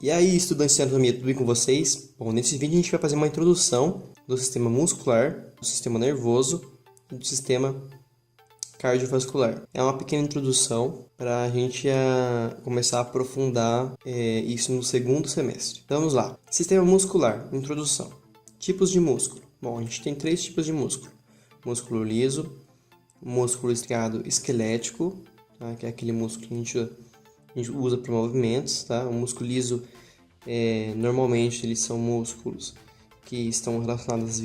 E aí, estudantes de anatomia, tudo bem com vocês? Bom, nesse vídeo a gente vai fazer uma introdução do sistema muscular, do sistema nervoso e do sistema cardiovascular. É uma pequena introdução para a gente começar a aprofundar isso no segundo semestre. Então, vamos lá. Sistema muscular, introdução. Tipos de músculo. Bom, a gente tem 3 tipos de músculo. Músculo liso, músculo estriado esquelético, tá? Que é aquele músculo que a gente usa para movimentos, tá? O músculo liso, normalmente eles são músculos que estão relacionados às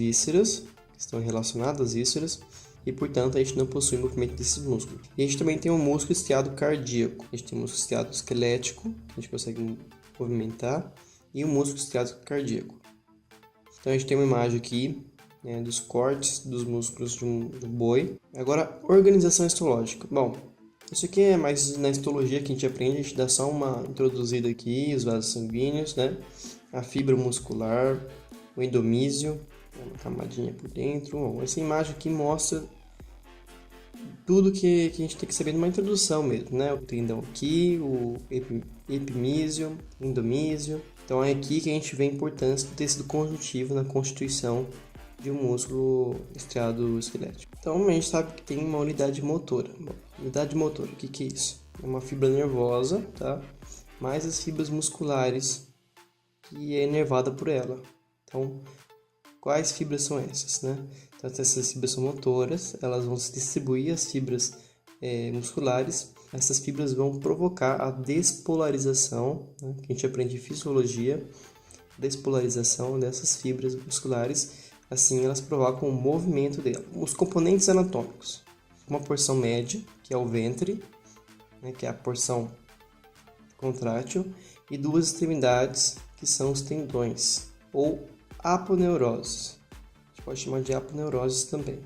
vísceras, e portanto a gente não possui movimento desses músculos. E a gente também tem o músculo estriado cardíaco, a gente tem o músculo estriado esquelético, a gente consegue movimentar, e o músculo estriado cardíaco. Então a gente tem uma imagem aqui dos cortes dos músculos do boi. Agora, organização histológica. Bom, isso aqui é mais na histologia que a gente aprende, a gente dá só uma introduzida aqui, os vasos sanguíneos, né? A fibra muscular, o endomísio, uma camadinha por dentro. Bom, essa imagem aqui mostra tudo que a gente tem que saber numa introdução mesmo, né? O tendão aqui, o epimísio, endomísio. Então é aqui que a gente vê a importância do tecido conjuntivo na constituição de um músculo estriado esquelético. Então a gente sabe que tem uma unidade motora. Bom, unidade motora, o que é isso? É uma fibra nervosa, tá? Mais as fibras musculares que é inervada por ela. Então, quais fibras são essas, né? Então, essas fibras são motoras, elas vão se distribuir as fibras musculares. Essas fibras vão provocar a despolarização, né? Que a gente aprende em fisiologia, despolarização dessas fibras musculares. Assim, elas provocam o movimento dela. Os componentes anatômicos. Uma porção média, que é o ventre, né, que é a porção contrátil, e 2 extremidades, que são os tendões, ou aponeuroses. A gente pode chamar de aponeuroses também.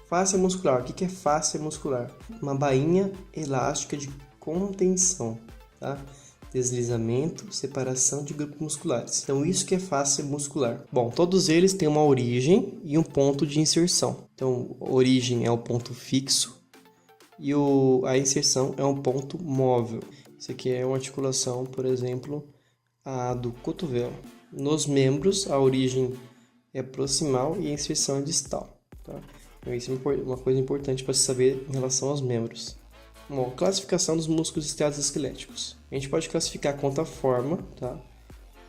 Fáscia muscular. O que é fáscia muscular? Uma bainha elástica de contenção, tá? Deslizamento, separação de grupos musculares. Então, isso que é fáscia muscular. Bom, todos eles têm uma origem e um ponto de inserção. Então, a origem é o ponto fixo e a inserção é um ponto móvel. Isso aqui é uma articulação, por exemplo, a do cotovelo. Nos membros, a origem é proximal e a inserção é distal. Tá? Então, isso é uma coisa importante para se saber em relação aos membros. Bom, classificação dos músculos estriados esqueléticos. A gente pode classificar quanto à forma, tá?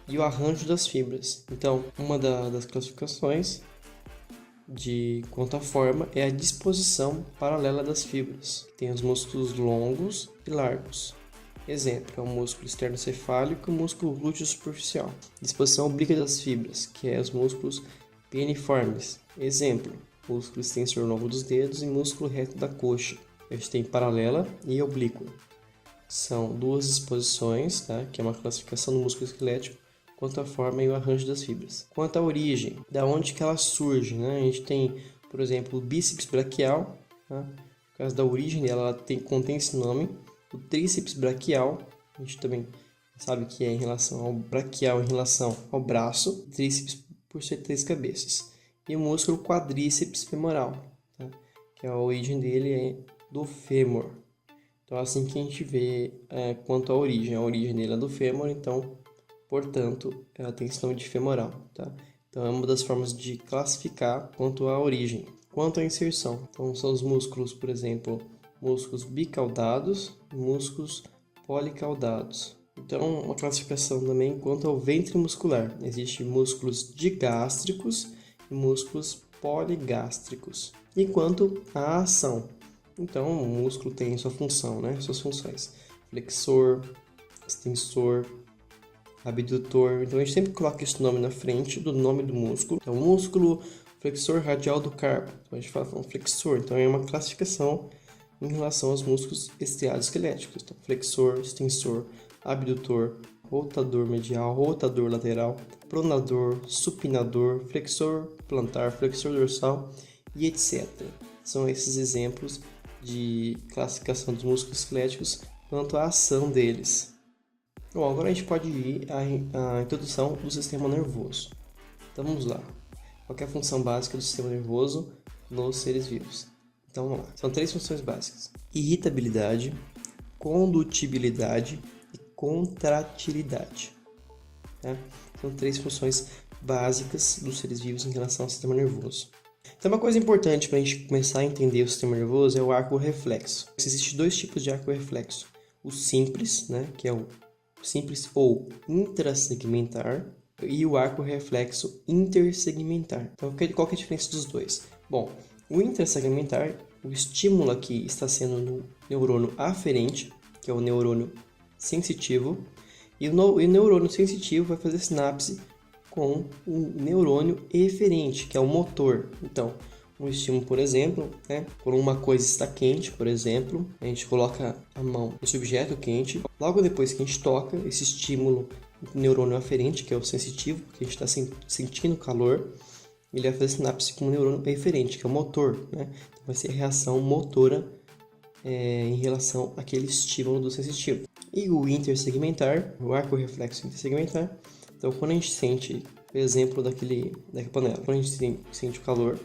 E o arranjo das fibras. Então, uma das classificações de quanto à forma é a disposição paralela das fibras. Tem os músculos longos e largos. Exemplo, é o músculo esternocefálico e o músculo glúteo superficial. Disposição oblíqua das fibras, que é os músculos peniformes. Exemplo, músculo extensor longo dos dedos e músculo reto da coxa. A gente tem paralela e oblíqua. São 2 disposições, tá? Que é uma classificação do músculo esquelético, quanto à forma e o arranjo das fibras. Quanto à origem, da onde que ela surge, né? A gente tem, por exemplo, o bíceps braquial, tá? Por causa da origem dela, contém esse nome. O tríceps braquial, a gente também sabe que é em relação ao braquial, em relação ao braço, tríceps por ser 3 cabeças. E o músculo quadríceps femoral, tá? Que a origem dele é do fêmur. Então, assim que a gente vê quanto à origem. A origem dele é do fêmur, então, portanto, ela tem esse nome de femoral, tá? Então, é uma das formas de classificar quanto à origem. Quanto à inserção, então, são os músculos, por exemplo, músculos bicaudados e músculos policaudados. Então, uma classificação também quanto ao ventre muscular. Existem músculos digástricos e músculos poligástricos. E quanto à ação, então o músculo tem sua função, né? Suas funções: flexor, extensor, abdutor. Então a gente sempre coloca esse nome na frente do nome do músculo. Então, músculo flexor radial do carpo. Então a gente fala um flexor. Então é uma classificação em relação aos músculos estriados esqueléticos. Então, flexor, extensor, abdutor, rotador medial, rotador lateral, pronador, supinador, flexor plantar, flexor dorsal e etc. São esses exemplos de classificação dos músculos esqueléticos quanto à ação deles. Bom, agora a gente pode ir à introdução do sistema nervoso. Então vamos lá. Qual é a função básica do sistema nervoso nos seres vivos? Então vamos lá. São 3 funções básicas: irritabilidade, condutibilidade e contratilidade. tá? São 3 funções básicas dos seres vivos em relação ao sistema nervoso. Então, uma coisa importante para a gente começar a entender o sistema nervoso é o arco reflexo. Existem 2 tipos de arco reflexo. O simples, né, que é o simples ou intrasegmentar, e o arco reflexo intersegmentar. Então, qual que é a diferença dos dois? Bom, o intrasegmentar, o estímulo aqui está sendo no neurônio aferente, que é o neurônio sensitivo, e o neurônio sensitivo vai fazer sinapse com o neurônio eferente, que é o motor. Então, um estímulo, por exemplo, por uma coisa está quente, por exemplo, a gente coloca a mão nesse objeto quente. Logo depois que a gente toca, esse estímulo do neurônio aferente, que é o sensitivo, porque a gente está sentindo calor, ele vai fazer sinapse com o neurônio eferente, que é o motor, né? Então, vai ser a reação motora em relação àquele estímulo do sensitivo. E o intersegmentar, o arco reflexo intersegmentar. Então, quando a gente sente, por exemplo, daquela panela, quando a gente sente o calor,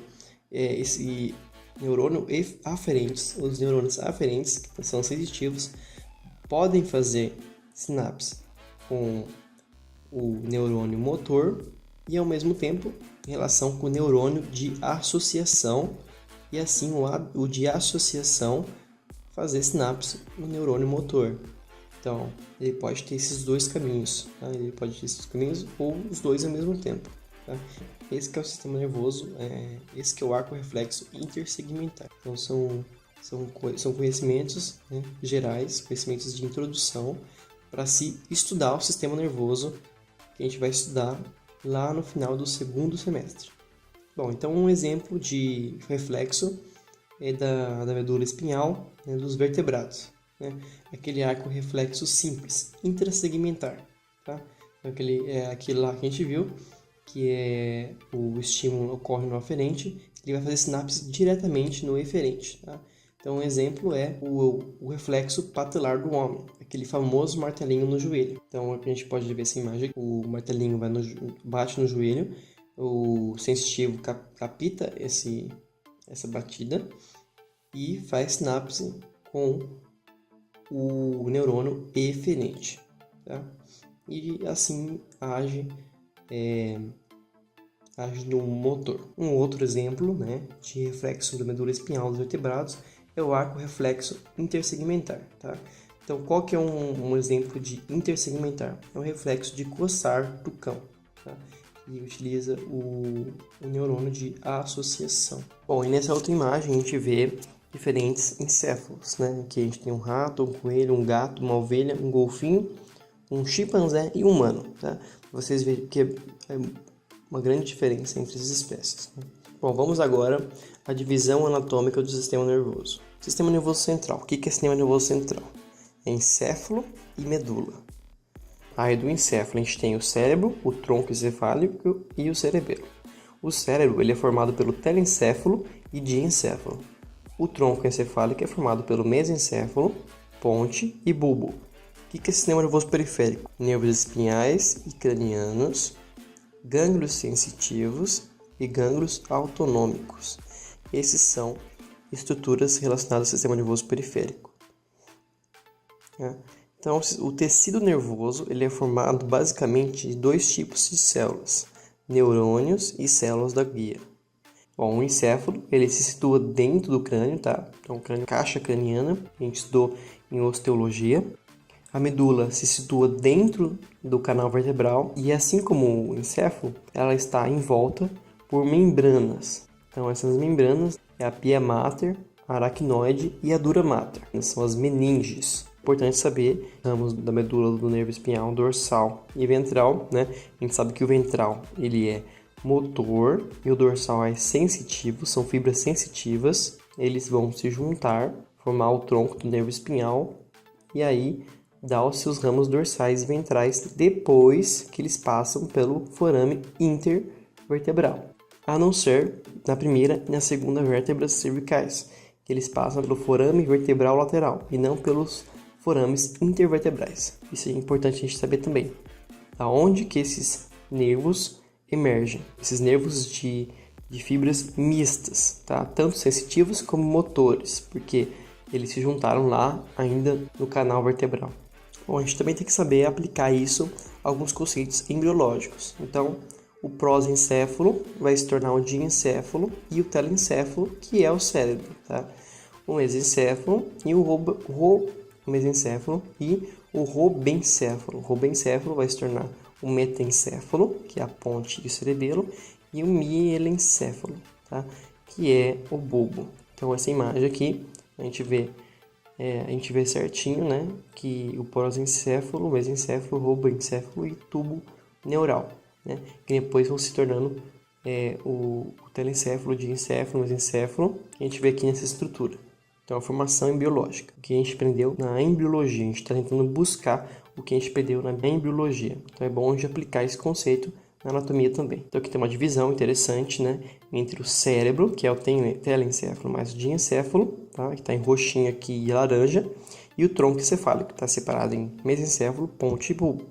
esse neurônio aferentes, os neurônios aferentes, que são sensitivos, podem fazer sinapse com o neurônio motor e, ao mesmo tempo, em relação com o neurônio de associação, e assim o de associação fazer sinapse no neurônio motor. Então, ele pode ter esses 2 caminhos, tá? Ele pode ter esses caminhos ou os 2 ao mesmo tempo, tá? Esse que é o sistema nervoso, esse que é o arco reflexo intersegmentar. Então, são conhecimentos, né, gerais, conhecimentos de introdução para se estudar o sistema nervoso, que a gente vai estudar lá no final do 2º semestre. Bom, então um exemplo de reflexo é da medula espinhal, né, dos vertebrados, né? Aquele arco reflexo simples, intrasegmentar, tá? Então, aquele lá que a gente viu, que é o estímulo ocorre no aferente, ele vai fazer sinapse diretamente no eferente, tá? Então, um exemplo é o reflexo patelar do homem, aquele famoso martelinho no joelho. Então, a gente pode ver essa imagem, o martelinho bate no joelho, o sensitivo capta essa batida e faz sinapse com o neurônio eferente, tá? E assim age no motor. Um outro exemplo, né, de reflexo da medula espinhal dos vertebrados é o arco reflexo intersegmentar, tá? Então, qual que é um exemplo de intersegmentar? É o reflexo de coçar do cão, tá? E utiliza o neurônio de associação. Bom, e nessa outra imagem a gente vê diferentes encéfalos, né? Aqui a gente tem um rato, um coelho, um gato, uma ovelha, um golfinho, um chimpanzé e um humano, tá? Vocês veem que é uma grande diferença entre as espécies, né? Bom, vamos agora à divisão anatômica do sistema nervoso. Sistema nervoso central. O que é sistema nervoso central? É encéfalo e medula. Aí do encéfalo a gente tem o cérebro, o tronco encefálico e o cerebelo. O cérebro ele é formado pelo telencéfalo e diencéfalo. O tronco encefálico é formado pelo mesencéfalo, ponte e bulbo. O que é sistema nervoso periférico? Nervos espinhais e cranianos, gânglios sensitivos e gânglios autonômicos. Esses são estruturas relacionadas ao sistema nervoso periférico. Então, o tecido nervoso ele é formado basicamente de 2 tipos de células, neurônios e células da guia. Bom, o encéfalo ele se situa dentro do crânio, tá? Então, caixa craniana, a gente estudou em osteologia. A medula se situa dentro do canal vertebral e, assim como o encéfalo, ela está envolta por membranas. Então, essas membranas é a pia mater, a aracnoide e a dura mater. São as meninges. Importante saber, ramos da medula do nervo espinhal dorsal e ventral, né? A gente sabe que o ventral ele é motor e o dorsal é sensitivo, são fibras sensitivas. Eles vão se juntar, formar o tronco do nervo espinhal e aí dar os seus ramos dorsais e ventrais depois que eles passam pelo forame intervertebral. A não ser na primeira e na segunda vértebras cervicais, que eles passam pelo forame vertebral lateral e não pelos forames intervertebrais. Isso é importante a gente saber também. Aonde que esses nervos emergem? Esses nervos de fibras mistas, tá? Tanto sensitivos como motores, porque eles se juntaram lá ainda no canal vertebral. Bom, a gente também tem que saber aplicar isso a alguns conceitos embriológicos. Então, o prosencéfalo vai se tornar o diencéfalo e o telencéfalo, que é o cérebro, tá? O mesencéfalo e o mesencéfalo e o robencéfalo. O robencéfalo vai se tornar o metencéfalo, que é a ponte e o cerebelo, e o mielencéfalo, tá? Que é o bulbo. Então, essa imagem aqui, a gente vê certinho, né, que o prosencéfalo, o mesencéfalo, o robencéfalo e tubo neural, né, que depois vão se tornando o telencéfalo, o diencéfalo, o mesencéfalo, que a gente vê aqui nessa estrutura. Então, a formação biológica, o que a gente aprendeu na embriologia, a gente está tentando buscar o que a gente aprendeu na embriologia. Então, é bom a gente aplicar esse conceito na anatomia também. Então, aqui tem uma divisão interessante, né, entre o cérebro, que é o telencéfalo, mais o diencéfalo, tá, que está em roxinho aqui e laranja, e o tronco encefálico, que está separado em mesencéfalo, ponte e bulbo.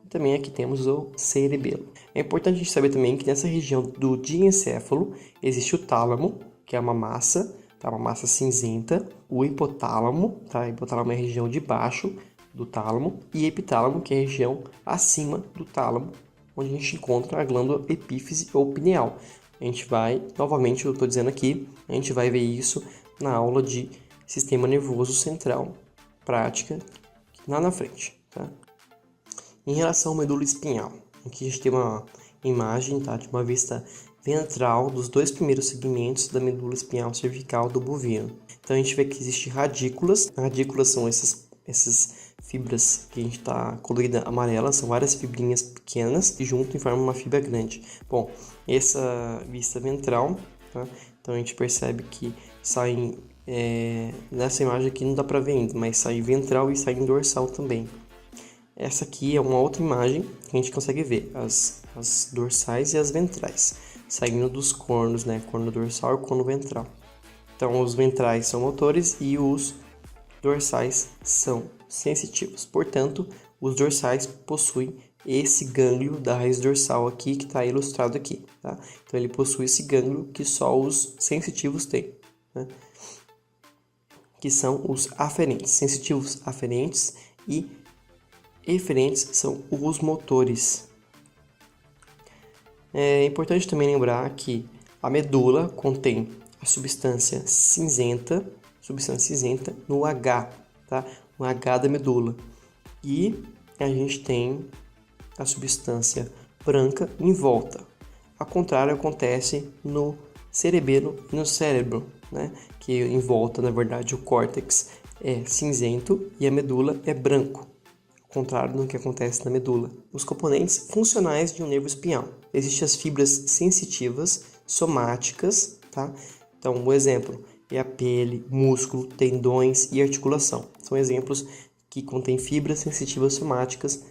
E também aqui temos o cerebelo. É importante a gente saber também que nessa região do diencéfalo existe o tálamo, que é uma massa, tá, uma massa cinzenta, o hipotálamo, tá, o hipotálamo é a região de baixo do tálamo, e epitálamo, que é a região acima do tálamo, onde a gente encontra a glândula epífise ou pineal. A gente vai, novamente eu estou dizendo aqui, a gente vai ver isso na aula de sistema nervoso central, prática, lá na frente, tá? Em relação ao medula espinhal, aqui a gente tem uma imagem, tá, de uma vista ventral dos dois primeiros segmentos da medula espinhal cervical do bovino. Então a gente vê que existem radículas. Radículas são essas fibras que a gente está colorida amarela, são várias fibrinhas pequenas que juntam e formam uma fibra grande. Bom, essa vista ventral, tá? Então a gente percebe que saem, nessa imagem aqui não dá para ver ainda, mas sai ventral e sai dorsal também. Essa aqui é uma outra imagem que a gente consegue ver as dorsais e as ventrais, saindo dos cornos, né? Corno dorsal e corno ventral. Então os ventrais são motores e os dorsais são sensitivos. Portanto, os dorsais possuem esse gânglio da raiz dorsal aqui, que está ilustrado aqui, tá? Então, ele possui esse gânglio que só os sensitivos têm, né? Que são os aferentes. Sensitivos aferentes e eferentes são os motores. É importante também lembrar que a medula contém a substância cinzenta no H, tá? No H da medula. E a gente tem a substância branca em volta. Ao contrário, acontece no cerebelo e no cérebro, né? Que em volta, na verdade, o córtex é cinzento e a medula é branco. Ao contrário do que acontece na medula. Os componentes funcionais de um nervo espinhal. Existem as fibras sensitivas, somáticas, tá? Então, um exemplo é a pele, músculo, tendões e articulação. São exemplos que contêm fibras sensitivas somáticas,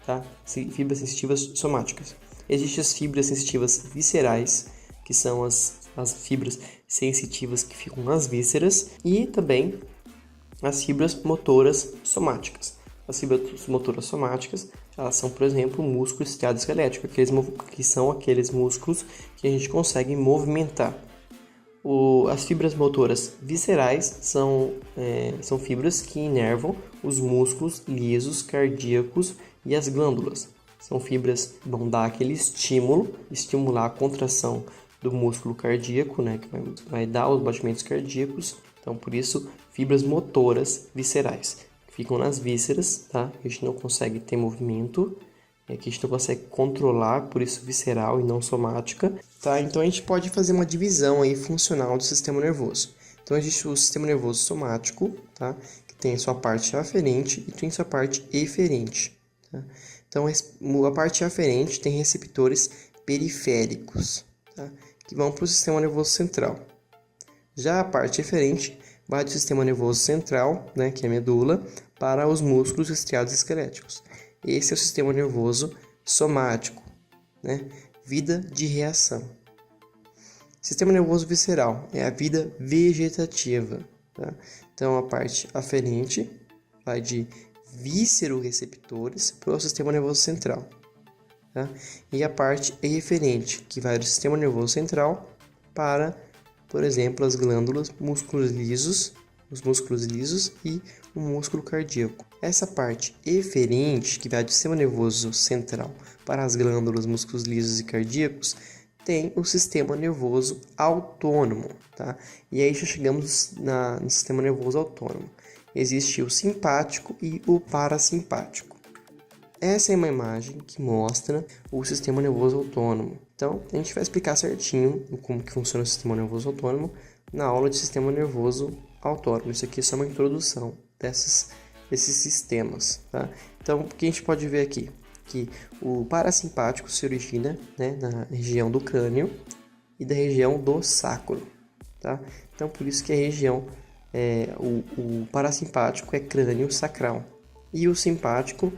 tá? Fibras sensitivas somáticas. Existem as fibras sensitivas viscerais, que são as fibras sensitivas que ficam nas vísceras, e também as fibras motoras somáticas. As fibras motoras somáticas, elas são, por exemplo, o músculo estriado esquelético, que são aqueles músculos que a gente consegue movimentar. As fibras motoras viscerais são fibras que inervam os músculos lisos, cardíacos e as glândulas. São fibras que vão dar aquele estímulo, estimular a contração do músculo cardíaco, né, que vai dar os batimentos cardíacos. Então, por isso, fibras motoras viscerais, que ficam nas vísceras, tá? A gente não consegue ter movimento, que a gente não consegue controlar, por isso visceral e não somática, tá? Então a gente pode fazer uma divisão aí funcional do sistema nervoso. Então existe o sistema nervoso somático, tá? Que tem a sua parte aferente e tem a sua parte eferente, tá? Então a parte aferente tem receptores periféricos, tá? Que vão para o sistema nervoso central. Já a parte eferente vai do sistema nervoso central, né, que é a medula, para os músculos estriados esqueléticos. Esse é o sistema nervoso somático, né? Vida de reação. Sistema nervoso visceral é a vida vegetativa, tá? Então a parte aferente vai de víscero-receptores para o sistema nervoso central, tá? E a parte eferente, que vai do sistema nervoso central para, por exemplo, as glândulas, os músculos lisos e o músculo cardíaco. Essa parte eferente, que vai do sistema nervoso central para as glândulas, músculos lisos e cardíacos, tem o sistema nervoso autônomo, tá? E aí já chegamos no sistema nervoso autônomo. Existe o simpático e o parasimpático. Essa é uma imagem que mostra o sistema nervoso autônomo. Então, a gente vai explicar certinho como que funciona o sistema nervoso autônomo na aula de sistema nervoso autônomo. Isso aqui é só uma introdução desses sistemas, tá? Então, o que a gente pode ver aqui? Que o parasimpático se origina, né, na região do crânio e da região do sacro, tá? Então, por isso que a região, o parasimpático é crânio sacral. E o simpático,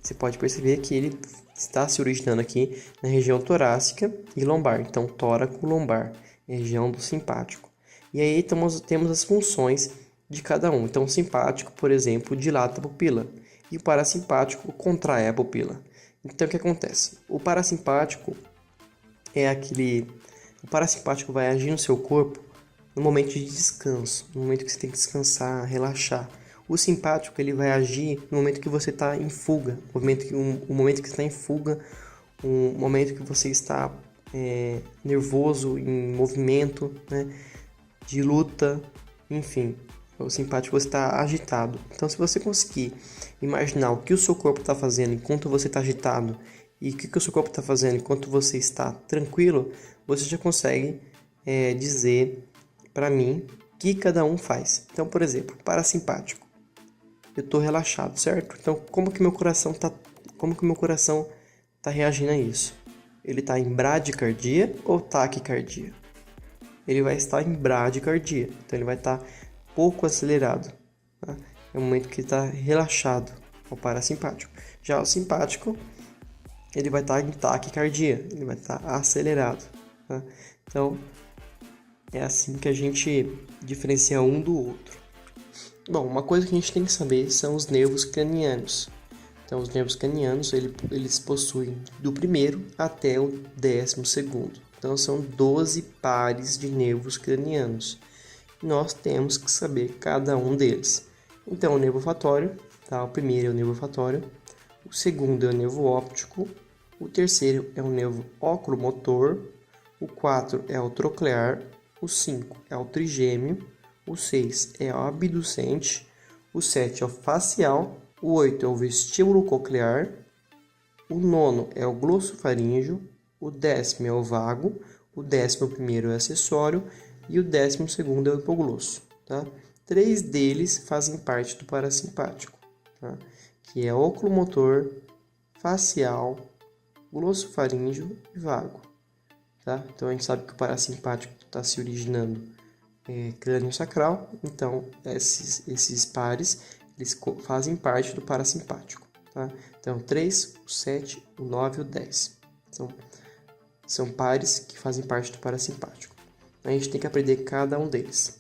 você pode perceber que ele está se originando aqui na região torácica e lombar. Então, tóraco-lombar, região do simpático. E aí temos as funções de cada um. Então, o simpático, por exemplo, dilata a pupila. E o parasimpático contrai a pupila. Então, o que acontece? O parasimpático O parasimpático vai agir no seu corpo no momento de descanso, no momento que você tem que descansar, relaxar. O simpático, ele vai agir no momento que você está em fuga, o momento que você está em fuga, um momento que você está nervoso, em movimento, né, de luta, enfim. O simpático, você está agitado. Então, se você conseguir imaginar o que o seu corpo está fazendo enquanto você está agitado e o que o seu corpo está fazendo enquanto você está tranquilo, você já consegue dizer para mim o que cada um faz. Então, por exemplo, parasimpático. Eu estou relaxado, certo? Então, como que meu coração tá reagindo a isso? Ele está em bradicardia ou taquicardia? Ele vai estar em bradicardia. Então, ele vai estar pouco acelerado, tá? É o momento que está relaxado, o parasimpático. Já o simpático, ele vai estar em taquicardia, ele vai estar acelerado, tá? Então, é assim que a gente diferencia um do outro. Bom, uma coisa que a gente tem que saber são os nervos cranianos. Então, os nervos cranianos, eles possuem do primeiro até o 12º. Então, são 12 pares de nervos cranianos. Nós temos que saber cada um deles. Então, o nervo olfatório, tá? O primeiro é o nervo olfatório, o segundo é o nervo óptico, o terceiro é o nervo oculomotor, o 4 é o troclear, o 5 é o trigêmeo, o 6 é o abducente, o 7 é o facial, o 8 é o vestíbulo coclear, o 9 é o glossofaríngeo, o 10º é o vago, o 11º é o acessório e o 12º é o hipoglosso, tá? 3 deles fazem parte do parasimpático, tá? Que é oculomotor, facial, glossofaríngeo e vago, tá? Então a gente sabe que o parasimpático está se originando crânio sacral, então esses pares eles fazem parte do parasimpático, tá? Então 3, o 7, o 9 e o 10 são pares que fazem parte do parasimpático. A gente tem que aprender cada um deles,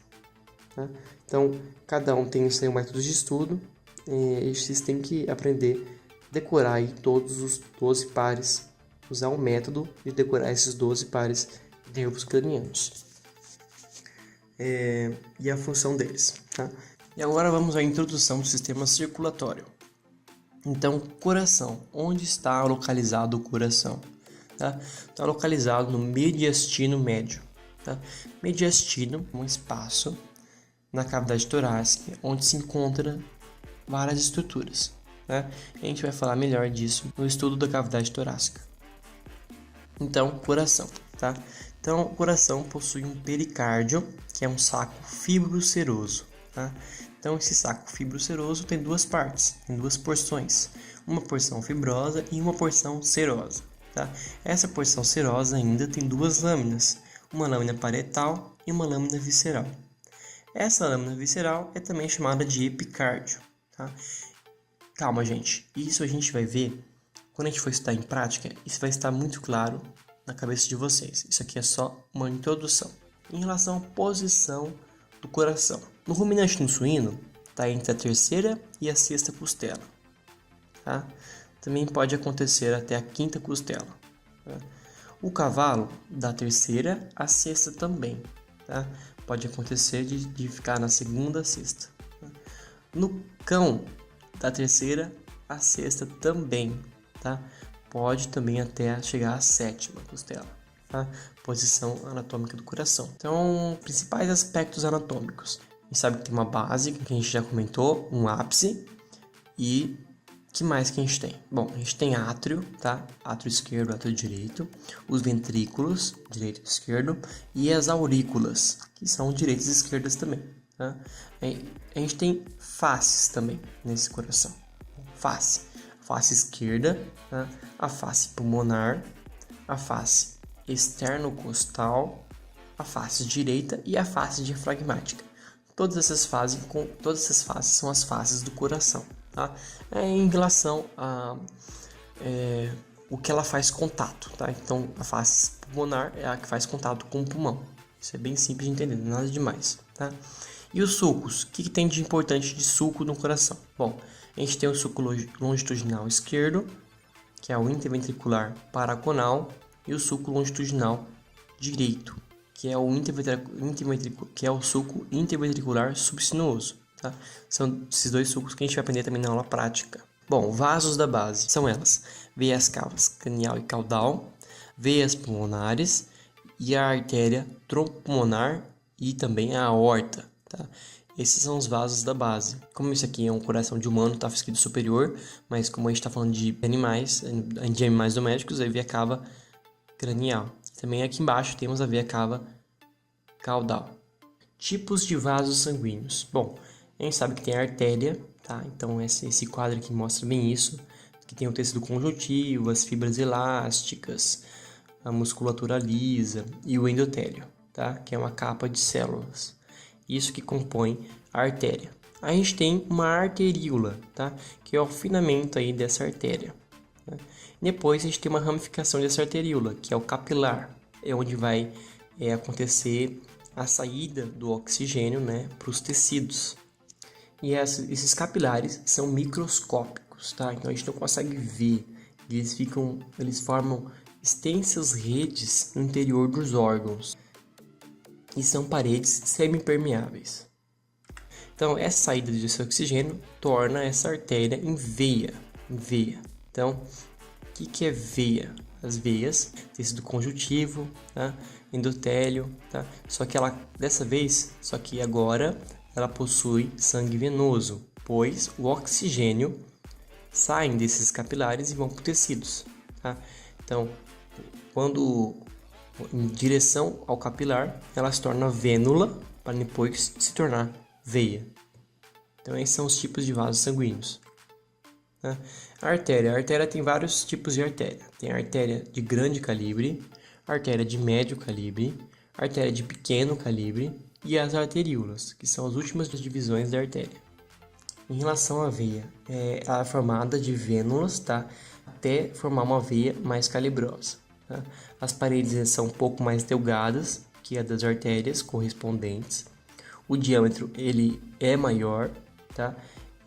tá? Então, cada um tem o seu método de estudo e vocês têm que aprender a decorar aí todos os 12 pares, usar um método de decorar esses 12 pares de nervos cranianos e a função deles, tá? E agora vamos à introdução do sistema circulatório. Então, coração. Onde está localizado o coração? Tá? Está localizado no mediastino médio. Tá? Mediastino é um espaço na cavidade torácica onde se encontra várias estruturas, tá? A gente vai falar melhor disso no estudo da cavidade torácica. Então, coração, tá? Então, o coração possui um pericárdio, que é um saco fibroceroso, tá? Então, esse saco fibroceroso tem duas partes, tem duas porções, uma porção fibrosa e uma porção serosa, tá? Essa porção serosa ainda tem duas lâminas, uma lâmina parietal e uma lâmina visceral. Essa lâmina visceral é também chamada de epicárdio, tá? Calma, gente. Isso a gente vai ver quando a gente for estudar em prática. Isso vai estar muito claro na cabeça de vocês. Isso aqui é só uma introdução. Em relação à posição do coração. No ruminante no suíno, está entre a terceira e a sexta costela, tá? Também pode acontecer até a quinta costela, tá? O cavalo, da terceira à sexta também, tá? Pode acontecer de ficar na segunda a sexta. No cão, da terceira à sexta também, tá? Pode também até chegar à sétima costela, tá? Posição anatômica do coração. Então, principais aspectos anatômicos. A gente sabe que tem uma base, que a gente já comentou, um ápice e que mais que a gente tem? Bom, a gente tem átrio, tá? Átrio esquerdo, átrio direito, os ventrículos, direito e esquerdo, e as aurículas, que são direitas e esquerdas também, tá? A gente tem faces também nesse coração. Face esquerda, tá? A face pulmonar, a face externocostal, a face direita e a face diafragmática. Todas essas faces são as faces do coração, tá? Em relação a o que ela faz contato, tá? Então, a face pulmonar é a que faz contato com o pulmão. Isso é bem simples de entender, nada demais, tá? E os sulcos? O que tem de importante de sulco no coração? Bom, a gente tem o sulco longitudinal esquerdo, que é o interventricular paraconal, e o sulco longitudinal direito, que é o sulco interventricular subsinuoso, tá? São esses dois sulcos que a gente vai aprender também na aula prática. Bom, vasos da base são elas: veias cavas cranial e caudal, veias pulmonares e a artéria troncopulmonar e também a aorta, tá? Esses são os vasos da base. Como isso aqui é um coração de humano, tá escrito superior, mas como a gente está falando de animais domésticos, a veia cava cranial. Também aqui embaixo temos a veia cava caudal. Tipos de vasos sanguíneos. Bom, a gente sabe que tem a artéria, tá? Então esse quadro aqui mostra bem isso, que tem o tecido conjuntivo, as fibras elásticas, a musculatura lisa e o endotélio, tá? Que é uma capa de células. Isso que compõe a artéria. A gente tem uma arteríola, tá? Que é o finamento aí dessa artéria. Né? Depois a gente tem uma ramificação dessa arteríola, que é o capilar, é onde vai acontecer a saída do oxigênio, né, para os tecidos. E esses capilares são microscópicos, tá? Então a gente não consegue ver. Eles formam extensas redes no interior dos órgãos e são paredes semipermeáveis. Então essa saída desse oxigênio torna essa artéria em veia. Então, o que é veia? As veias, tecido conjuntivo, tá? Endotélio, tá? Só que agora ela possui sangue venoso, pois o oxigênio sai desses capilares e vão para os tecidos, tá? Então, quando em direção ao capilar, ela se torna vênula para depois se tornar veia. Então, esses são os tipos de vasos sanguíneos. A artéria tem vários tipos de artéria. Tem a artéria de grande calibre, a artéria de médio calibre, a artéria de pequeno calibre e as arteríolas, que são as últimas divisões da artéria. Em relação à veia, ela é formada de vênulas, tá? Até formar uma veia mais calibrosa. Tá? As paredes são um pouco mais delgadas que a das artérias correspondentes. O diâmetro ele é maior, tá?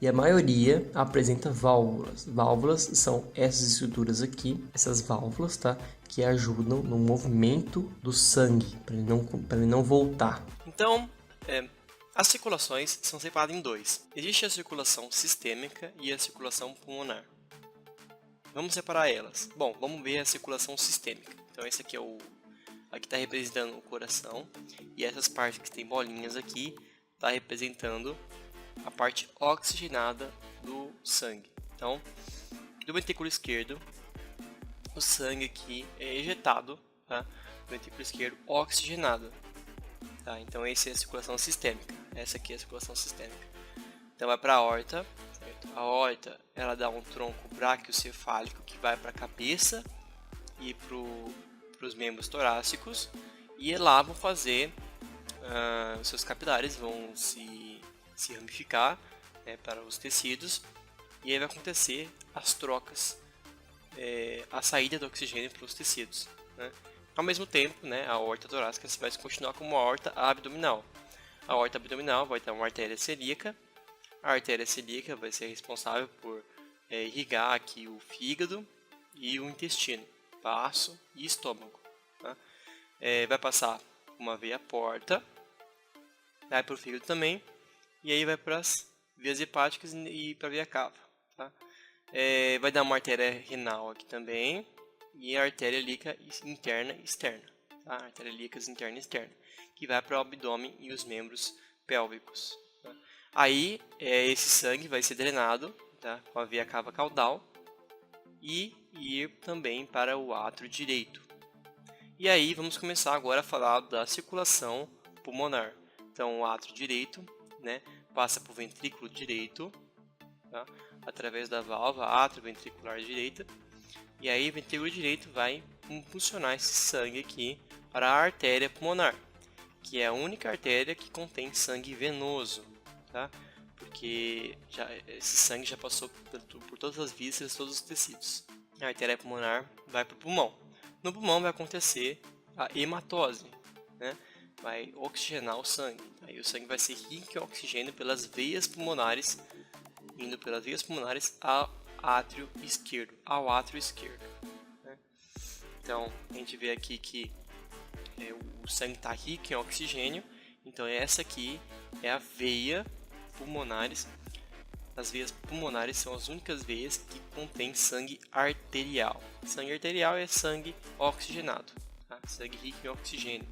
E a maioria apresenta válvulas. Válvulas são essas estruturas aqui, essas válvulas, tá? Que ajudam no movimento do sangue, para ele não voltar. Então, as circulações são separadas em dois. Existe a circulação sistêmica e a circulação pulmonar. Vamos separar elas. Bom, vamos ver a circulação sistêmica. Então esse aqui aqui está representando o coração, e essas partes que tem bolinhas aqui está representando a parte oxigenada do sangue. Então, do ventrículo esquerdo, o sangue aqui é ejetado, tá? Do ventrículo esquerdo oxigenado, tá? Então essa é a circulação sistêmica. Essa aqui é a circulação sistêmica. Então vai para a aorta, certo? A aorta ela dá um tronco braquiocefálico que vai para a cabeça e para os membros torácicos, e lá vão fazer os seus capilares vão se ramificar, né, para os tecidos, e aí vai acontecer as trocas, a saída do oxigênio para os tecidos, né? Ao mesmo tempo, né, a aorta torácica vai continuar como a aorta abdominal. A aorta abdominal vai ter uma artéria celíaca. A artéria celíaca vai ser responsável por irrigar aqui o fígado e o intestino, baço e estômago, tá? Vai passar uma veia porta, vai para o fígado também, e aí vai para as vias hepáticas e para a veia cava. Tá? Vai dar uma artéria renal aqui também e a artéria ilíaca interna e externa. Tá? Artéria ilíaca interna e externa, que vai para o abdômen e os membros pélvicos. Tá? Aí esse sangue vai ser drenado, tá? Com a veia cava caudal e ir também para o átrio direito. E aí vamos começar agora a falar da circulação pulmonar. Então o átrio direito, né, passa para o ventrículo direito, tá? Através da válvula atrioventricular direita. E aí o ventrículo direito vai impulsionar esse sangue aqui para a artéria pulmonar, que é a única artéria que contém sangue venoso, tá? Porque esse sangue já passou por todas as vísceras, todos os tecidos. A artéria pulmonar vai para o pulmão. No pulmão vai acontecer a hematose, né? Vai oxigenar o sangue. Aí o sangue vai ser rico em oxigênio pelas veias pulmonares, indo pelas veias pulmonares ao átrio esquerdo, né? Então a gente vê aqui que o sangue está rico em oxigênio. Então essa aqui é a veia pulmonares. As veias pulmonares são as únicas veias que contêm sangue arterial. Sangue arterial é sangue oxigenado, tá? Sangue rico em oxigênio.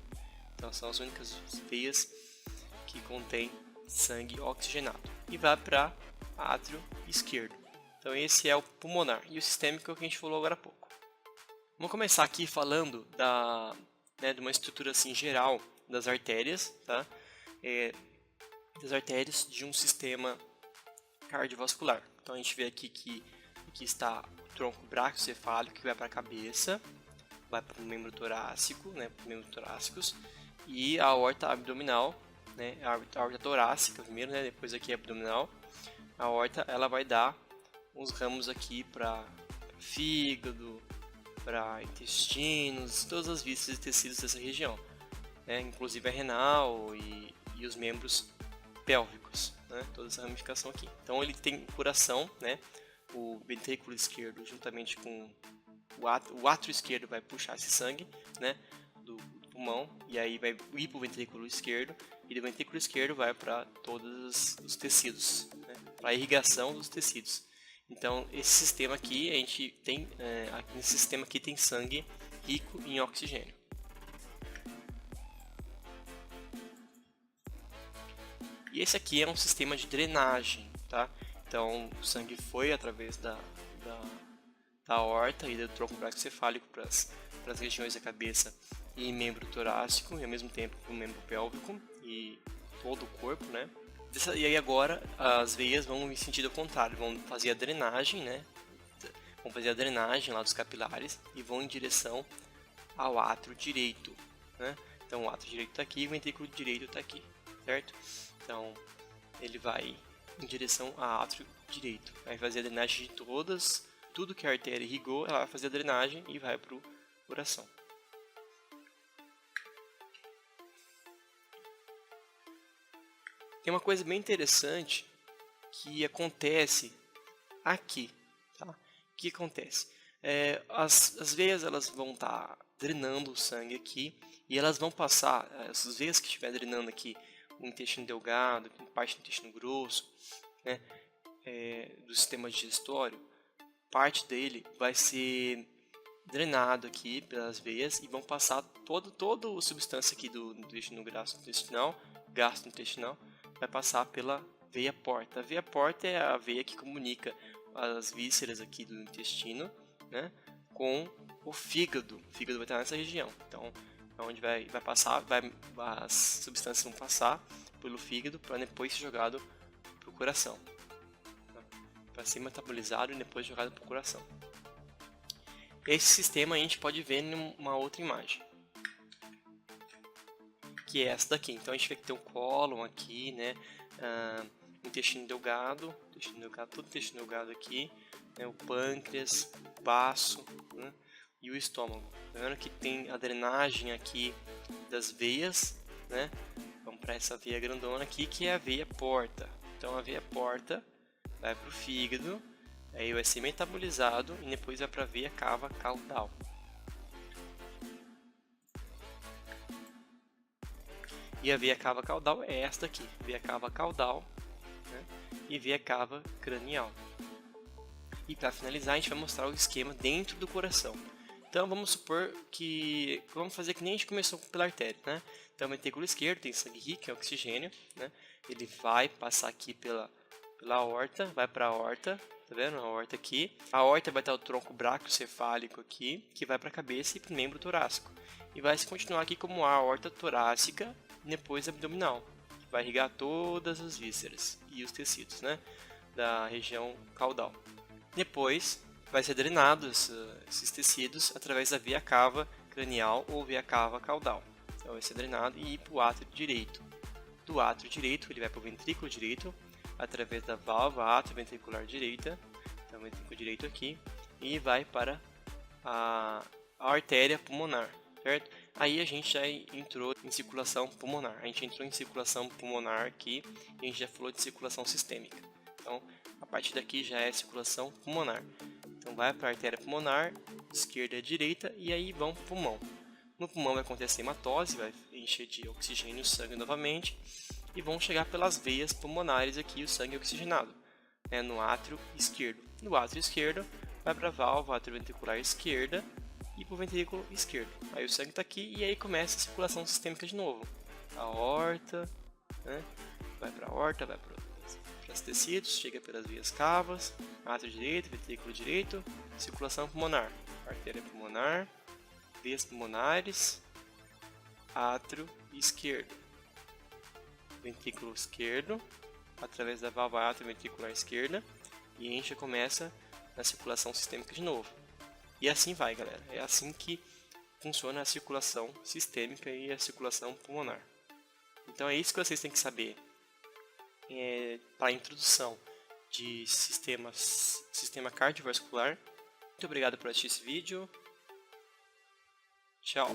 Então são as únicas veias que contêm sangue oxigenado. E vai para átrio esquerdo. Então esse é o pulmonar. E o sistêmico é o que a gente falou agora há pouco. Vamos começar aqui falando de uma estrutura assim, geral das artérias, tá? Das artérias de um sistema cardiovascular. Então a gente vê aqui que aqui está o tronco braquiocefálico, que vai para a cabeça, vai para o membro torácico, né, para os membros torácicos, e a aorta abdominal, né, a aorta torácica primeiro, né, depois aqui a abdominal. A aorta ela vai dar uns ramos aqui para fígado, para intestinos, todas as vísceras e tecidos dessa região, né, inclusive a renal e os membros pélvicos, né, toda essa ramificação aqui. Então ele tem coração, né, o ventrículo esquerdo juntamente com o átrio esquerdo vai puxar esse sangue, né, do pulmão, e aí vai ir para o ventrículo esquerdo, e do ventrículo esquerdo vai para todos os tecidos, né, para a irrigação dos tecidos. Então esse sistema aqui, a gente tem, nesse sistema aqui tem sangue rico em oxigênio. E esse aqui é um sistema de drenagem, tá? Então o sangue foi através da aorta e do tronco braquiocefálico para as regiões da cabeça e membro torácico, e ao mesmo tempo para o membro pélvico e todo o corpo, né? E aí agora as veias vão em sentido contrário, vão fazer a drenagem, né? Vão fazer a drenagem lá dos capilares e vão em direção ao átrio direito, né? Então o átrio direito está aqui e o ventrículo direito está aqui, certo? Então ele vai em direção ao átrio direito, vai fazer a drenagem de tudo que a artéria irrigou, ela vai fazer a drenagem e vai para o coração. Tem uma coisa bem interessante que acontece aqui, tá? O que acontece? As veias elas vão estar drenando o sangue aqui e elas vão passar, essas veias que estiver drenando aqui, o intestino delgado, parte do intestino grosso, né, do sistema digestório, parte dele vai ser drenado aqui pelas veias e vão passar toda a substância aqui do intestino gastrointestinal vai passar pela veia porta. A veia porta é a veia que comunica as vísceras aqui do intestino, né, com o fígado. O fígado vai estar nessa região. Então, onde vai passar, as substâncias vão passar pelo fígado para depois ser jogado para o coração, para ser metabolizado e depois jogado para o coração. Esse sistema a gente pode ver numa outra imagem, que é essa daqui. Então a gente vê que tem o cólon aqui, né, intestino delgado, todo o intestino delgado aqui, né, o pâncreas, o baço, né, e o estômago. Tá vendo que tem a drenagem aqui das veias, né? Vamos para essa veia grandona aqui, que é a veia porta. Então a veia porta vai para o fígado, aí vai ser metabolizado e depois vai para a veia cava caudal. E a veia cava caudal é esta aqui, veia cava caudal, né? e veia cava cranial. E para finalizar, a gente vai mostrar o esquema dentro do coração. Então vamos supor que vamos fazer que nem a gente começou pela artéria, né? Então o ventrículo esquerdo tem sangue rico em oxigênio, né? Ele vai passar aqui pela aorta, vai para a aorta, tá vendo? A aorta aqui. A aorta vai estar o tronco braquiocefálico aqui, que vai para a cabeça e para o membro torácico. E vai se continuar aqui como a aorta torácica, depois abdominal, que vai irrigar todas as vísceras e os tecidos, né? Da região caudal. Depois vai ser drenado esses tecidos através da veia cava cranial ou veia cava caudal. Então vai ser drenado e ir para o átrio direito. Do átrio direito ele vai para o ventrículo direito através da válvula atrioventricular direita, então ventrículo direito aqui, e vai para a artéria pulmonar, certo? Aí a gente já entrou em circulação pulmonar. A gente entrou em circulação pulmonar aqui e a gente já falou de circulação sistêmica. Então a partir daqui já é circulação pulmonar. Então vai para a artéria pulmonar, esquerda e direita, e aí vão para o pulmão. No pulmão vai acontecer hematose, vai encher de oxigênio o sangue novamente, e vão chegar pelas veias pulmonares aqui o sangue oxigenado, né, no átrio esquerdo. No átrio esquerdo vai para a válvula atrioventricular esquerda e para o ventrículo esquerdo. Aí o sangue está aqui e aí começa a circulação sistêmica de novo. A aorta, né, vai para a aorta, vai para os tecidos, chega pelas veias cavas, átrio direito, ventrículo direito, circulação pulmonar, artéria pulmonar, veias pulmonares, átrio esquerdo, ventrículo esquerdo, através da válvula atrioventricular esquerda, e a gente começa na circulação sistêmica de novo. E assim vai, galera. É assim que funciona a circulação sistêmica e a circulação pulmonar. Então é isso que vocês têm que saber para a introdução de sistema cardiovascular. Muito obrigado por assistir esse vídeo. Tchau!